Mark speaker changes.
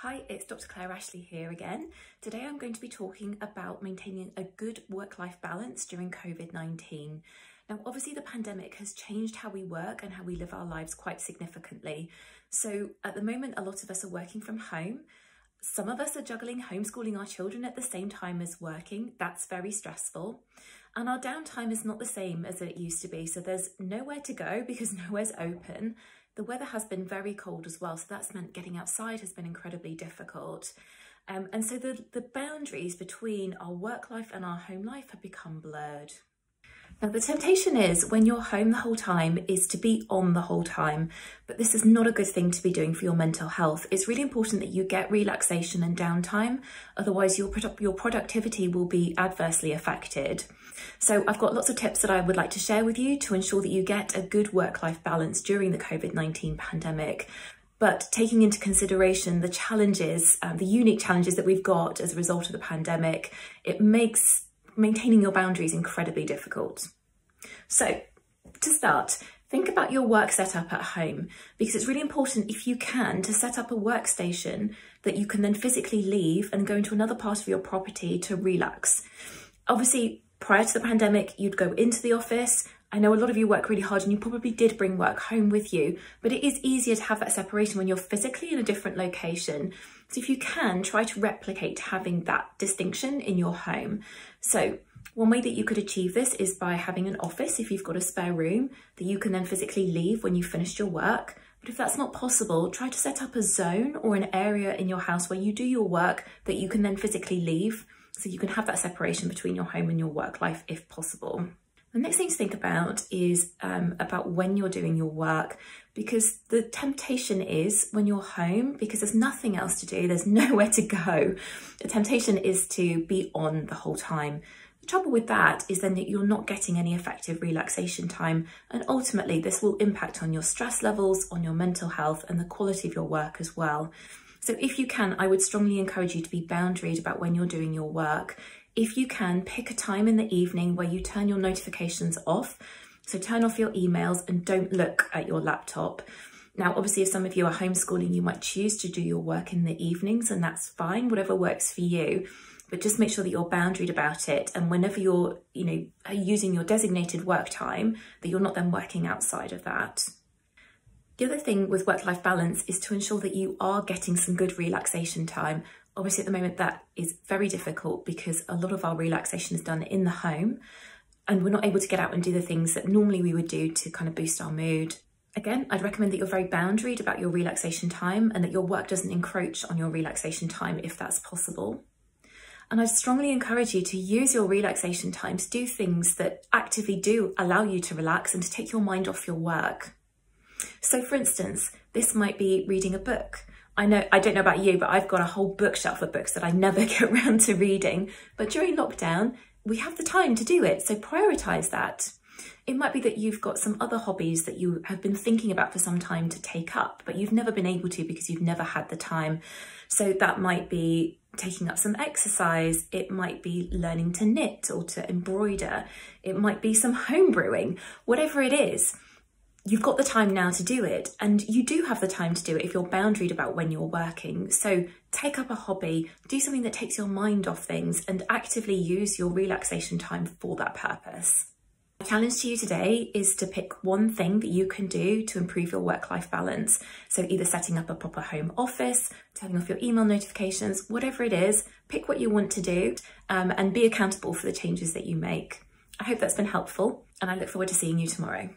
Speaker 1: Hi, it's Dr. Claire Ashley here again. Today I'm going to be talking about maintaining a good work-life balance during COVID-19. Now, obviously the pandemic has changed how we work and how we live our lives quite significantly. So at the moment, a lot of us are working from home. Some of us are juggling homeschooling our children at the same time as working. That's very stressful. And our downtime is not the same as it used to be. So there's nowhere to go because nowhere's open. The weather has been very cold as well, so that's meant getting outside has been incredibly difficult. And so the boundaries between our work life and our home life have become blurred. Now, the temptation is when you're home the whole time is to be on the whole time, but this is not a good thing to be doing for your mental health. It's really important that you get relaxation and downtime, otherwise your productivity will be adversely affected. So I've got lots of tips that I would like to share with you to ensure that you get a good work-life balance during the COVID-19 pandemic. But taking into consideration the challenges, the unique challenges that we've got as a result of the pandemic, it makes maintaining your boundaries incredibly difficult. So to start, think about your work setup at home, because it's really important, if you can, to set up a workstation that you can then physically leave and go into another part of your property to relax. Obviously, prior to the pandemic, you'd go into the office. I know a lot of you work really hard and you probably did bring work home with you, but it is easier to have that separation when you're physically in a different location. So if you can, try to replicate having that distinction in your home. So one way that you could achieve this is by having an office, if you've got a spare room, that you can then physically leave when you've finished your work. But if that's not possible, try to set up a zone or an area in your house where you do your work that you can then physically leave, so you can have that separation between your home and your work life if possible. The next thing to think about is about when you're doing your work, because the temptation is when you're home, because there's nothing else to do, there's nowhere to go, the temptation is to be on the whole time. The trouble with that is then that you're not getting any effective relaxation time, and ultimately this will impact on your stress levels, on your mental health and the quality of your work as well. So if you can, I would strongly encourage you to be boundaried about when you're doing your work. If you can, pick a time in the evening where you turn your notifications off. So turn off your emails and don't look at your laptop. Now, obviously, if some of you are homeschooling, you might choose to do your work in the evenings, and that's fine, whatever works for you. But just make sure that you're boundaried about it. And whenever you're, using your designated work time, that you're not then working outside of that. The other thing with work-life balance is to ensure that you are getting some good relaxation time. Obviously, at the moment, that is very difficult because a lot of our relaxation is done in the home and we're not able to get out and do the things that normally we would do to kind of boost our mood. Again, I'd recommend that you're very boundaried about your relaxation time and that your work doesn't encroach on your relaxation time if that's possible. And I'd strongly encourage you to use your relaxation time to do things that actively do allow you to relax and to take your mind off your work. So for instance, this might be reading a book. I don't know about you, but I've got a whole bookshelf of books that I never get around to reading. But during lockdown, we have the time to do it, so prioritise that. It might be that you've got some other hobbies that you have been thinking about for some time to take up, but you've never been able to because you've never had the time. So that might be taking up some exercise, it might be learning to knit or to embroider, it might be some home brewing, whatever it is. You've got the time now to do it, and you do have the time to do it if you're boundaried about when you're working. So take up a hobby, do something that takes your mind off things, and actively use your relaxation time for that purpose. My challenge to you today is to pick one thing that you can do to improve your work-life balance. So either setting up a proper home office, turning off your email notifications, whatever it is, pick what you want to do and be accountable for the changes that you make. I hope that's been helpful, and I look forward to seeing you tomorrow.